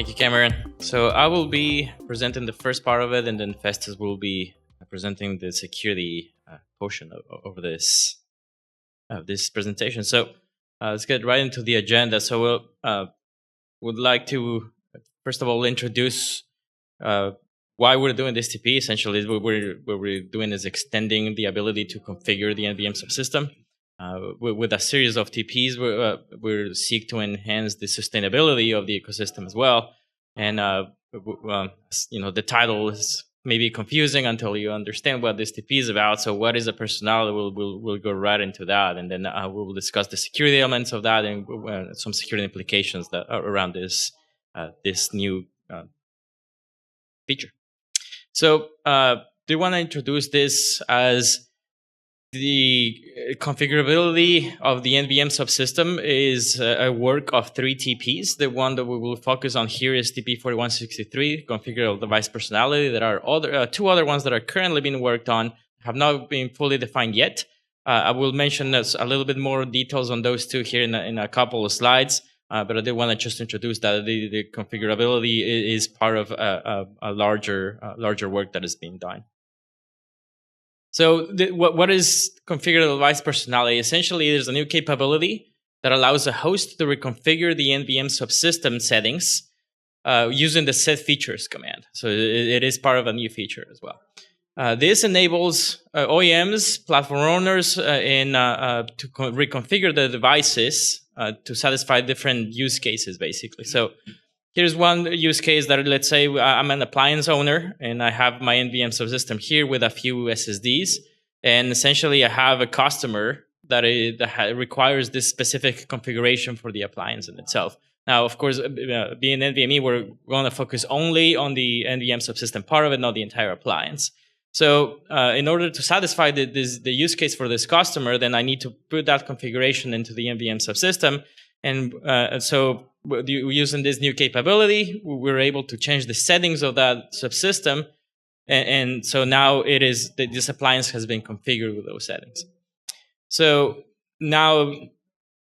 Thank you, Cameron. So I will be presenting the first part of it, and then Festus will be presenting the security portion of this presentation. So let's get right into the agenda. So we'll would like to first of all introduce why we're doing this TP. Essentially, what we're doing is extending the ability to configure the NVM subsystem. With a series of TPs, we seek to enhance the sustainability of the ecosystem as well. And the title is maybe confusing until you understand what this TP is about. So, what is a personality? We'll go right into that, and then we will discuss the security elements of that and some security implications that are around this new feature. So, do you want to introduce this as the configurability of the NVM subsystem is a work of 3 TPs. The one that we will focus on here is TP4163 Configurable Device Personality. There are two other ones that are currently being worked on, have not been fully defined yet. I will mention a little bit more details on those two here in a couple of slides, but I did want to just introduce that the configurability is part of a larger work that is being done. So what is configurable device personality? Essentially, there's a new capability that allows a host to reconfigure the NVM subsystem settings using the set features command. So it is part of a new feature as well. This enables OEMs, platform owners, to reconfigure the devices to satisfy different use cases, basically. So here's one use case that, let's say I'm an appliance owner and I have my NVM subsystem here with a few SSDs. And essentially I have a customer that requires this specific configuration for the appliance in itself. Now, of course, being NVMe, we're going to focus only on the NVM subsystem part of it, not the entire appliance. So in order to satisfy the use case for this customer, then I need to put that configuration into the NVM subsystem. And so using this new capability, we're able to change the settings of that subsystem. And so now this appliance has been configured with those settings. So now,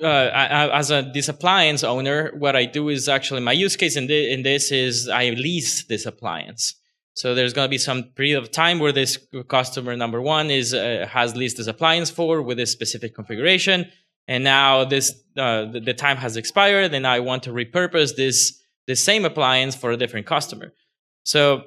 as this appliance owner, what I do is actually my use case in this is I lease this appliance. So there's going to be some period of time where this customer number one has leased this appliance with this specific configuration. And now the time has expired, and I want to repurpose this same appliance for a different customer. So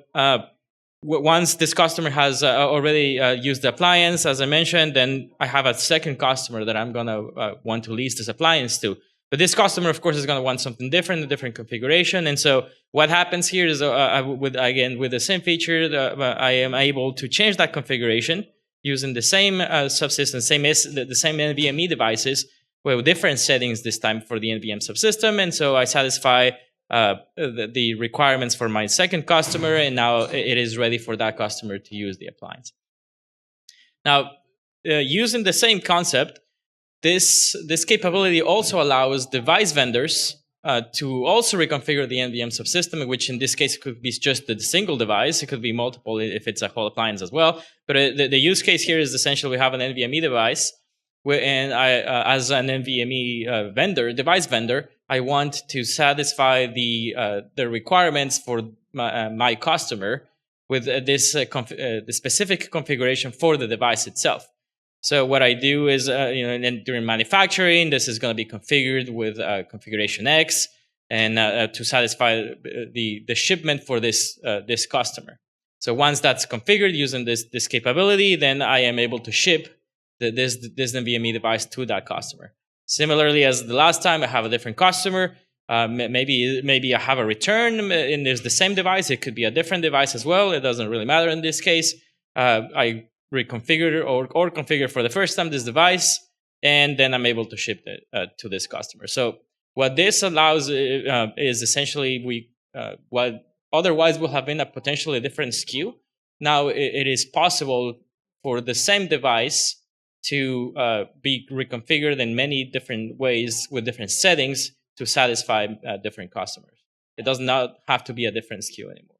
once this customer has already used the appliance, as I mentioned, then I have a second customer that I'm going to want to lease this appliance to. But this customer, of course, is going to want something different, a different configuration. And so what happens here is, with the same feature, I am able to change that configuration using the same subsystem, the same NVMe devices with different settings this time for the NVM subsystem. And so I satisfy the requirements for my second customer, and now it is ready for that customer to use the appliance. Now, using the same concept, this capability also allows device vendors to also reconfigure the NVM subsystem, which in this case could be just the single device. It could be multiple if it's a whole appliance as well. But the use case here is essentially we have an NVMe device, and I, as an NVMe device vendor, I want to satisfy the requirements for my customer with this the specific configuration for the device itself. So what I do is, during manufacturing, this is going to be configured with configuration X, and to satisfy the shipment for this customer. So once that's configured using this capability, then I am able to ship this NVMe device to that customer. Similarly, as the last time, I have a different customer. Maybe I have a return, and there's the same device. It could be a different device as well. It doesn't really matter in this case. I reconfigure or configure for the first time this device, and then I'm able to ship it to this customer. So what this allows is essentially what otherwise would have been a potentially different SKU. Now it is possible for the same device to be reconfigured in many different ways with different settings to satisfy different customers. It does not have to be a different SKU anymore.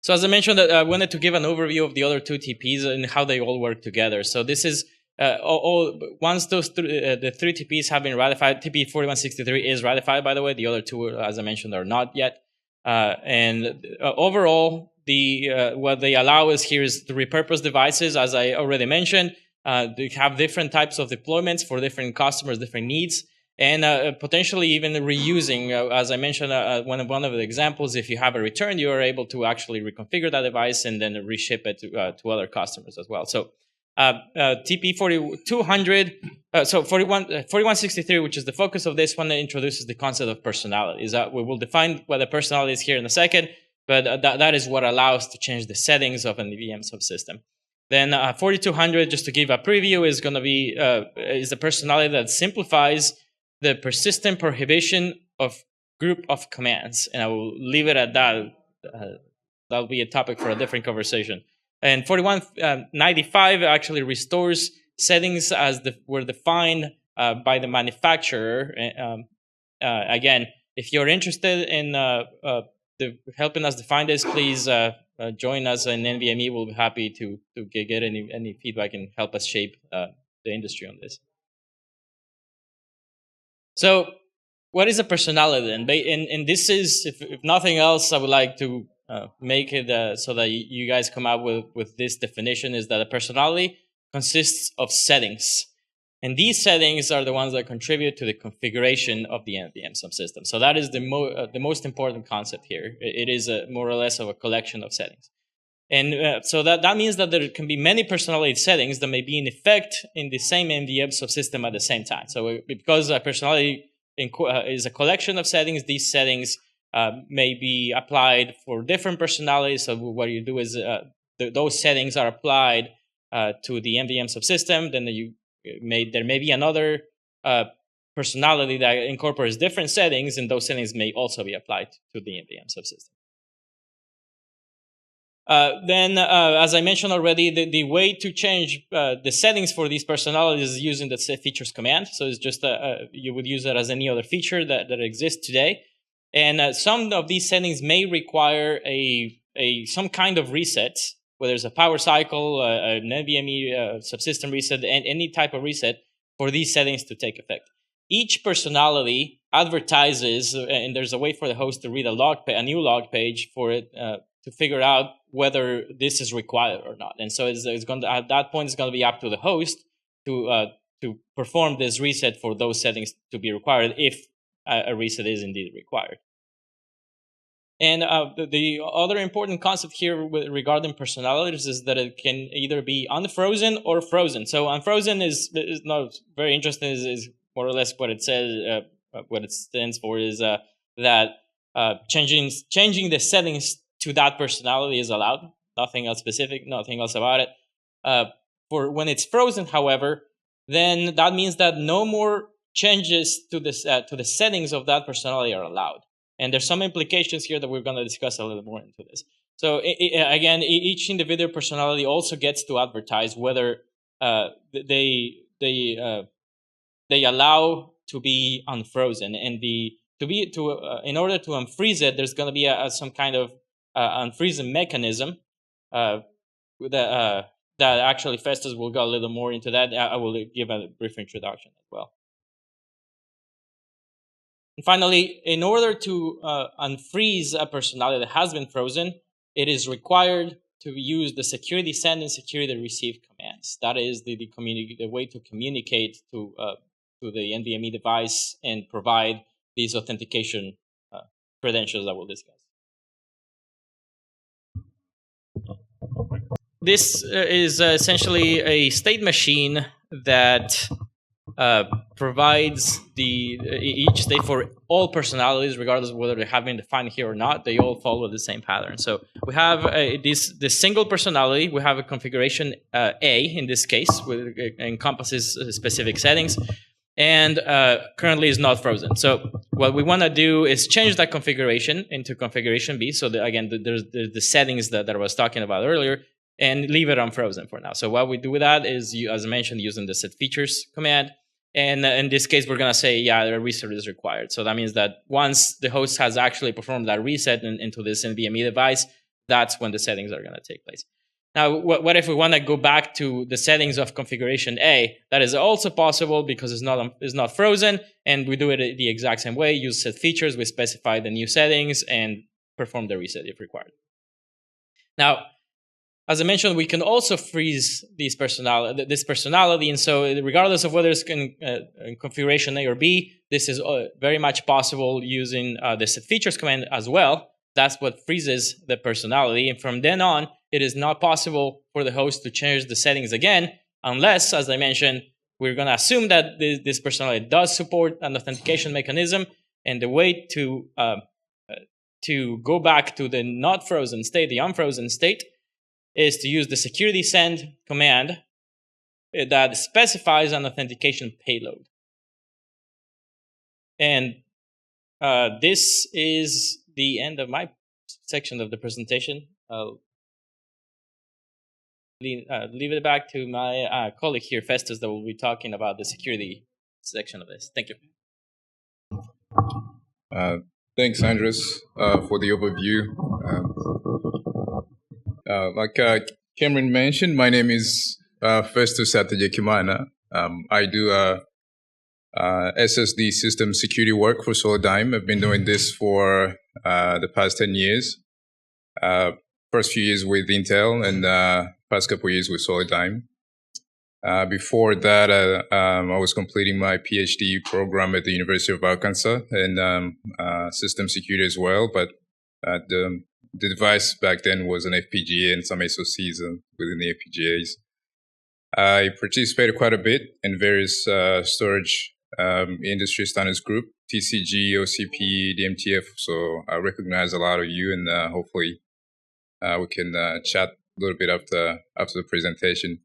So as I mentioned, I wanted to give an overview of the other two TPs and how they all work together. So this is once those the 3 TPs have been ratified, TP4163 is ratified, by the way. The other two, as I mentioned, are not yet. Overall, what they allow us here is to repurpose devices, as I already mentioned. They have different types of deployments for different customers, different needs, and potentially even reusing. As I mentioned, one of the examples, if you have a return, you are able to actually reconfigure that device and then reship it to other customers as well. So TP4200, 4163, which is the focus of this one, introduces the concept of personality. We will define what the personality is here in a second, but that is what allows to change the settings of an NVM subsystem. Then 4200, just to give a preview, is going to be is the personality that simplifies the persistent prohibition of group of commands, and I will leave it at that. That'll be a topic for a different conversation. And 4195 actually restores settings as were defined by the manufacturer. Again, if you're interested in helping us define this, please join us in NVMe. We'll be happy to get any feedback and help us shape the industry on this. So what is a personality then? And this is, if nothing else, I would like to make it so that you guys come up with this definition, is that a personality consists of settings. And these settings are the ones that contribute to the configuration of the NVM subsystem. So that is the most important concept here. It is more or less of a collection of settings. And so that means that there can be many personality settings that may be in effect in the same NVM subsystem at the same time. So because a personality is a collection of settings, these settings may be applied for different personalities. So what you do is those settings are applied to the NVM subsystem. Then there may be another personality that incorporates different settings, and those settings may also be applied to the NVM subsystem. Then, as I mentioned already, the way to change the settings for these personalities is using the set features command. So it's just you would use it as any other feature that exists today. And some of these settings may require some kind of reset, whether it's a power cycle, an NVMe subsystem reset, and any type of reset for these settings to take effect. Each personality advertises, and there's a way for the host to read a new log page for it to figure out whether this is required or not. And so it's going to, at that point, it's going to be up to the host to perform this reset for those settings to be required if a reset is indeed required. And the other important concept here regarding personalities is that it can either be unfrozen or frozen. So unfrozen is not very interesting. Is more or less what it says. What it stands for is that changing the settings to that personality is allowed. Nothing else specific. Nothing else about it. For when it's frozen, however, then that means that no more changes to the settings of that personality are allowed. And there's some implications here that we're going to discuss a little more into this. So again, each individual personality also gets to advertise whether they allow to be unfrozen, and in order to unfreeze it, there's going to be some kind of unfreezing mechanism that actually Festus will go a little more into that. I will give a brief introduction as well. And finally, in order to unfreeze a personality that has been frozen, it is required to use the security send and security receive commands. That is the way to communicate to the NVMe device and provide these authentication credentials that we'll discuss. This is essentially a state machine that provides each state for all personalities, regardless of whether they have been defined here or not. They all follow the same pattern. So we have this single personality. We have a configuration A in this case, which encompasses specific settings, and currently is not frozen. So what we want to do is change that configuration into configuration B. So again, there's the settings that I was talking about earlier, and leave it unfrozen for now. So what we do with that is, as I mentioned, using the set features command. And in this case, we're going to say, yeah, a reset is required. So that means that once the host has actually performed that reset into this NVMe device, that's when the settings are going to take place. Now, what if we want to go back to the settings of configuration A? That is also possible because it's not frozen, and we do it the exact same way. Use set features, we specify the new settings, and perform the reset if required. Now, as I mentioned, we can also freeze this personality, and so regardless of whether it's in configuration A or B, this is very much possible using the set features command as well. That's what freezes the personality, and from then on, it is not possible for the host to change the settings again, unless, as I mentioned, we're going to assume that this personality does support an authentication mechanism, and the way to go back to the not frozen state, the unfrozen state, is to use the security send command that specifies an authentication payload. And this is the end of my section of the presentation. I'll leave it back to my colleague here, Festus, that will be talking about the security section of this. Thank you. Thanks, Andres, for the overview. Like Cameron mentioned, my name is Festus Hategekimana. I do SSD system security work for Solidigm. I've been doing this for the past 10 years. First few years with Intel and past couple years with Solidigm. Before that, I was completing my PhD program at the University of Arkansas in system security as well. But the device back then was an FPGA and some SoCs within the FPGAs. I participated quite a bit in various storage industry standards group, TCG, OCP, DMTF. So I recognize a lot of you, and hopefully we can chat a little bit after the presentation.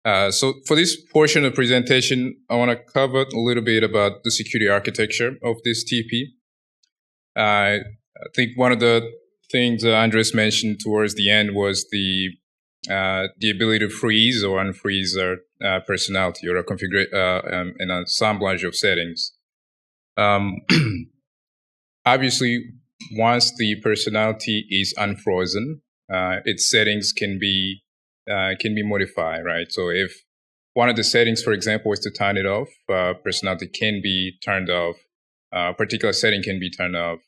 So for this portion of the presentation, I want to cover a little bit about the security architecture of this TP. I think one of the things Andres mentioned towards the end was the ability to freeze or unfreeze a personality or a an assemblage of settings. Obviously, once the personality is unfrozen, its settings can be modified, right? So if one of the settings, for example, is to turn it off, personality can be turned off. A particular setting can be turned off.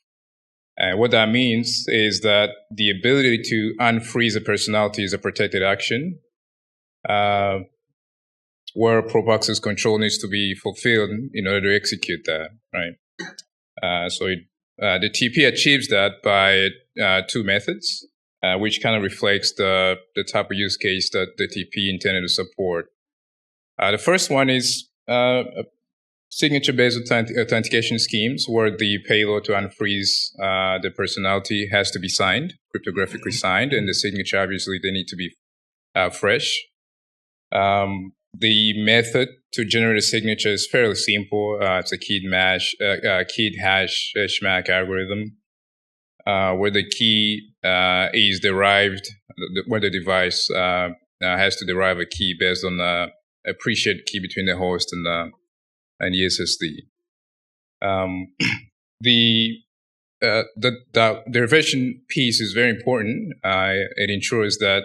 And what that means is that the ability to unfreeze a personality is a protected action, where proper access control needs to be fulfilled in order to execute that, right? So the TP achieves that by two methods, which kind of reflects the type of use case that the TP intended to support. The first one is signature-based authentication schemes, where the payload to unfreeze the personality has to be signed, cryptographically signed, and the signature, obviously, they need to be fresh. The method to generate a signature is fairly simple. It's a keyed hash HMAC algorithm, where the key is derived, where the device has to derive a key based on a pre-shared key between the host and the SSD. The derivation piece is very important. It ensures that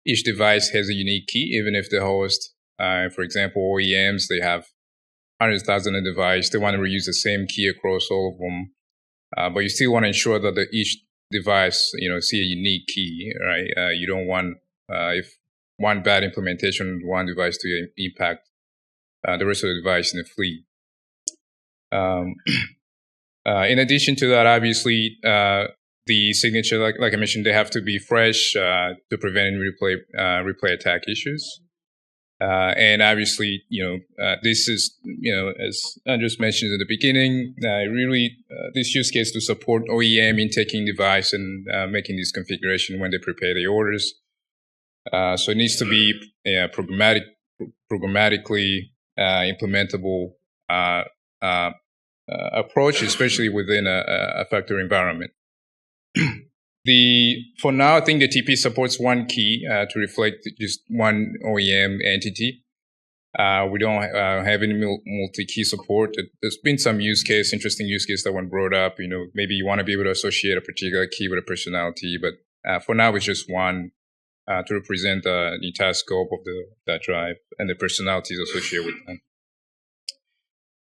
each device has a unique key, even if the host, for example, OEMs, they have hundreds of thousands of devices. They want to reuse the same key across all of them, but you still want to ensure that each device, see a unique key, right? You don't want if one bad implementation of one device to impact the rest of the device in the fleet. In addition to that, obviously, the signature, like I mentioned, they have to be fresh to prevent any replay attack issues. And obviously, this is, as Andres mentioned at the beginning, really this use case to support OEM in taking device and making this configuration when they prepare the orders. So it needs to be programmatically implementable approach, especially within a factory environment. For now, I think the TP supports one key to reflect just one OEM entity. We don't have any multi-key support. There's been some interesting use case that one brought up. Maybe you want to be able to associate a particular key with a personality, but for now it's just one to represent the entire scope of that drive and the personalities associated with them.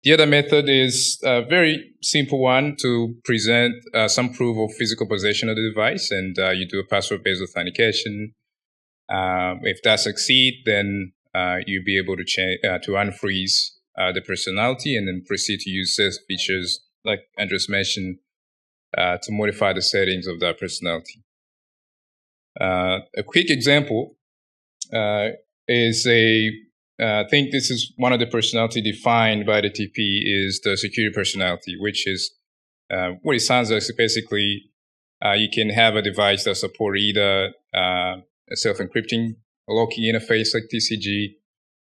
The other method is a very simple one to present some proof of physical possession of the device, and you do a password-based authentication. If that succeeds, then you'll be able to unfreeze the personality and then proceed to use set features, like Andres mentioned, to modify the settings of that personality. A quick example is I think this is one of the personality defined by the TP is the security personality, which is what it sounds like. So basically, you can have a device that supports either a self-encrypting locking interface like TCG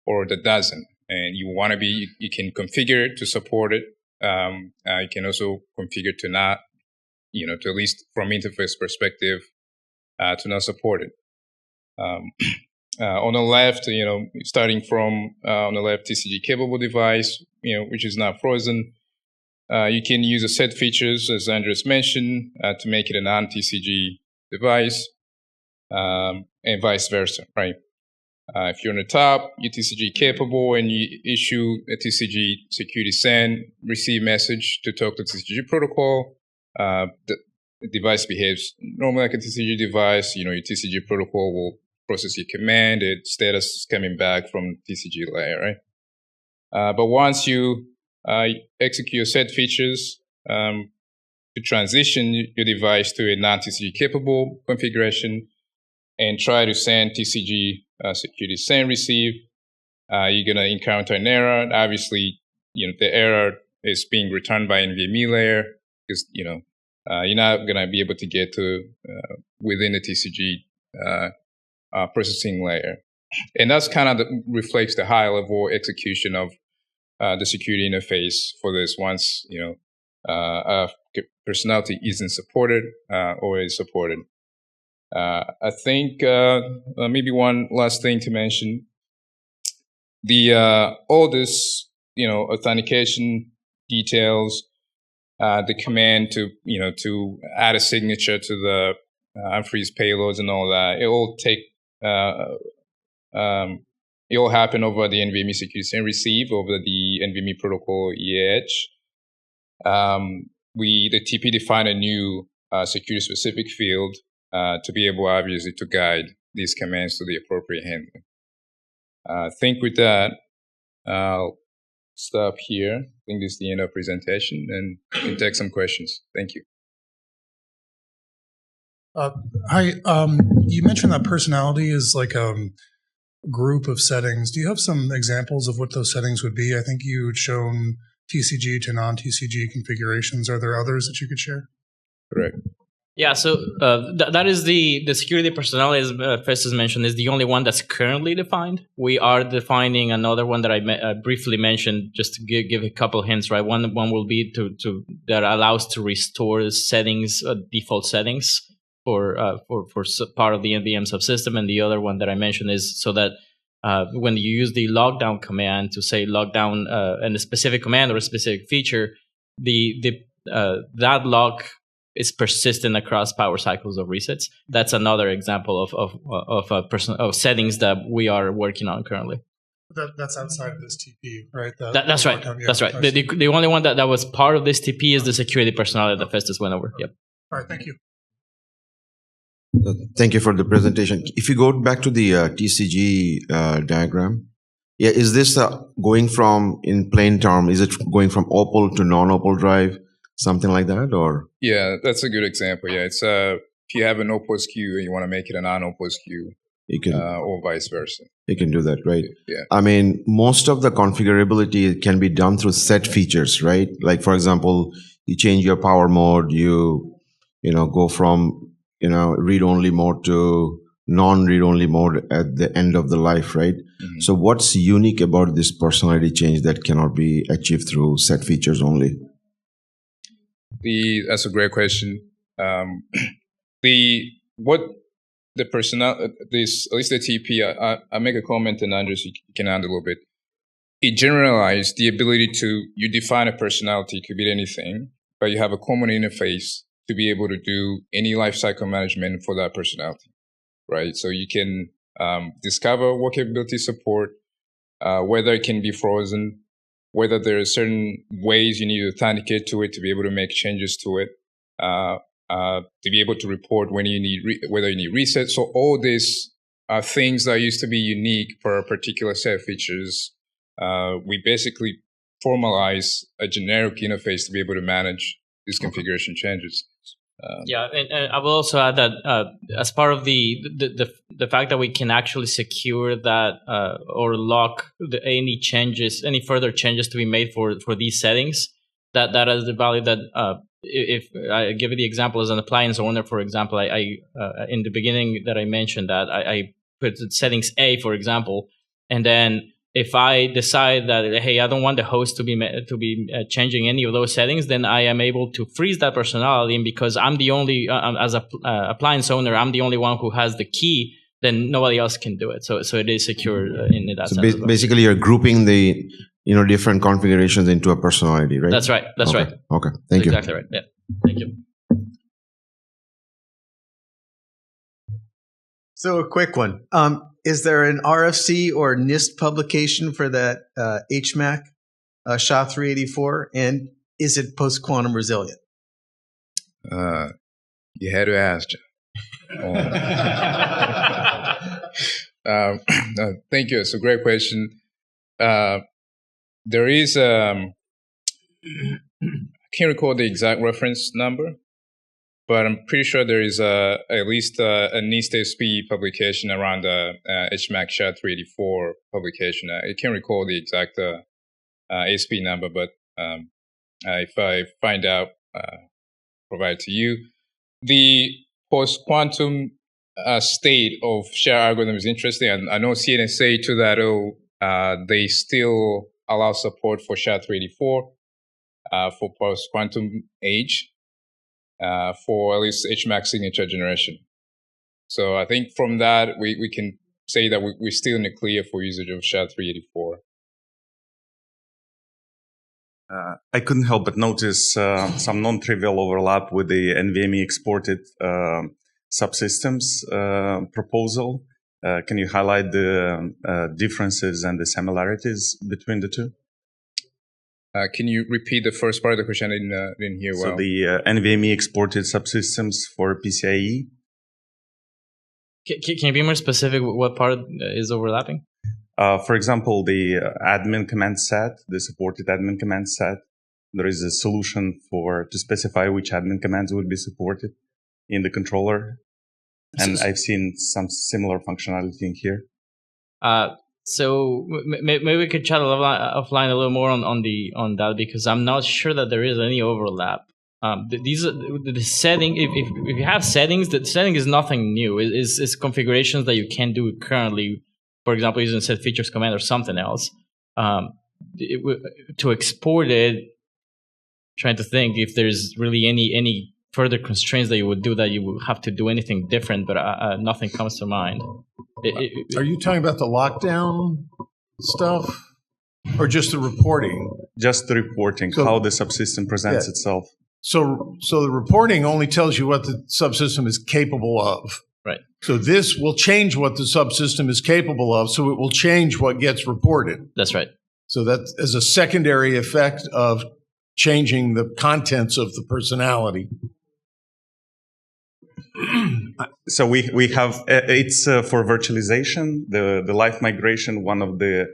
or that doesn't. And you want to you can configure it to support it. You can also configure to not, to at least from interface perspective, to not support it. On the left, starting from on the left, TCG capable device, which is not frozen. You can use a set features, as Andres mentioned, to make it a non-TCG device, and vice versa, right? If you're on the top, you're TCG capable, and you issue a TCG security send receive message to talk to TCG protocol. The device behaves normally like a TCG device. Your TCG protocol will process your command, its status is coming back from TCG layer, right? But once you execute set features to transition your device to a non-TCG capable configuration and try to send TCG security send receive, you're going to encounter an error. Obviously, the error is being returned by NVMe layer because, you're not going to be able to get to within the TCG processing layer. And that's kind of reflects the high level execution of the security interface for this once, personality isn't supported or is supported. I think maybe one last thing to mention, all this, authentication details, the command to add a signature to the unfreeze payloads and all that, it all happen over the NVMe security send receive over the NVMe protocol EAH. The TP defined a new security specific field to be able, obviously, to guide these commands to the appropriate handling. I think with that, I'll stop here. I think this is the end of presentation, and we can take some questions. Thank you. Hi. You mentioned that personality is like a group of settings. Do you have some examples of what those settings would be? I think you had shown TCG to non-TCG configurations. Are there others that you could share? Correct. Yeah, so that is the security personality, as Festus mentioned, is the only one that's currently defined. We are defining another one that I briefly mentioned, just to give a couple hints, right? One will be to that allows to restore settings, default settings for part of the NVM subsystem, and the other one that I mentioned is so that when you use the lockdown command to say lockdown and a specific command or a specific feature, that lock is persistent across power cycles of resets. That's another example of settings that we are working on currently. That's outside of this TP, right? That's right. That's right. The only one that was part of this TP is the security personality that Festus went over. Yep. All right. Thank you. Thank you for the presentation. If you go back to the TCG diagram, is this going from, in plain term, is it going from opal to non-opal drive? Something like that, or? Yeah, that's a good example. Yeah, it's if you have an opal SKU and you want to make it a non-opal SKU, you can, or vice versa. You can do that, right? Yeah. I mean, most of the configurability can be done through set features, right? Like, for example, you change your power mode, you go from read-only mode to non-read-only mode at the end of the life, right? Mm-hmm. So, what's unique about this personality change that cannot be achieved through set features only? That's a great question. At least the TP, I make a comment and Andres, you can add a little bit. It generalized the ability you define a personality, it could be anything, but you have a common interface to be able to do any lifecycle management for that personality, right? So you can discover what capability support, whether it can be frozen, whether there are certain ways you need to authenticate to it to be able to make changes to it, to be able to report when you need whether you need reset. So all these are things that used to be unique for a particular set of features. We basically formalize a generic interface to be able to manage these configuration changes. And I will also add that as part of the fact that we can actually secure that or lock any changes, any further changes to be made for these settings, that is the value that if I give you the example as an appliance owner, for example, I in the beginning that I mentioned that I put settings A, for example, and then if I decide that, hey, I don't want the host to be changing any of those settings, then I am able to freeze that personality. And because I'm the only, as a appliance owner, I'm the only one who has the key, then nobody else can do it. So it is secure in that sense. So basically, you're grouping the different configurations into a personality, right? That's right. That's right. Okay. Thank you. Exactly right. Yeah. Thank you. So a quick one. Is there an RFC or NIST publication for that HMAC SHA-384? And is it post-quantum resilient? You had to ask, John. Thank you. It's a great question. There is, I can't recall the exact reference number, but I'm pretty sure there is at least a NIST SP publication around the HMAC SHA-384 publication. I can't recall the exact SP number, but if I find out, provide to you. The post-quantum state of SHA algorithm is interesting. I know CNSA 2.0, they still allow support for SHA-384 for post-quantum age. For at least HMAC signature generation. So I think from that, we can say that we're still in the clear for usage of SHA-384. I couldn't help but notice some non-trivial overlap with the NVMe exported subsystems proposal. Can you highlight the differences and the similarities between the two? Can you repeat the first part of the question? I didn't hear well. So the NVMe exported subsystems for PCIe. Can you be more specific? What part is overlapping? For example, the admin command set, the supported admin command set. There is a solution to specify which admin commands would be supported in the controller, and I've seen some similar functionality in here. So maybe we could chat offline a little more on that, because I'm not sure that there is any overlap. The setting, if you have settings, the setting is nothing new. It's configurations that you can do currently. For example, using set features command or something else. To export it, trying to think if there's really any further constraints that you would do that you would have to do anything different, but nothing comes to mind. Are you talking about the lockdown stuff or just the reporting? Just the reporting, how the subsystem presents itself. So the reporting only tells you what the subsystem is capable of. Right. So this will change what the subsystem is capable of, so it will change what gets reported. That's right. So that is a secondary effect of changing the contents of the personality. So we have, it's for virtualization, the live migration. One of the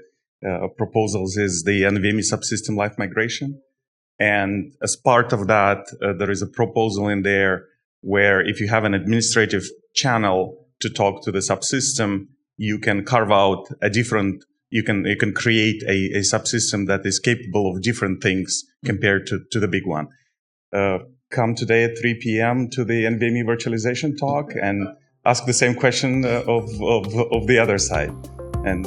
proposals is the NVMe Subsystem live migration. And as part of that, there is a proposal in there where if you have an administrative channel to talk to the subsystem, you can carve out a different, you can create a subsystem that is capable of different things compared to the big one. Come today at 3 p.m. to the NVMe virtualization talk and ask the same question of the other side. And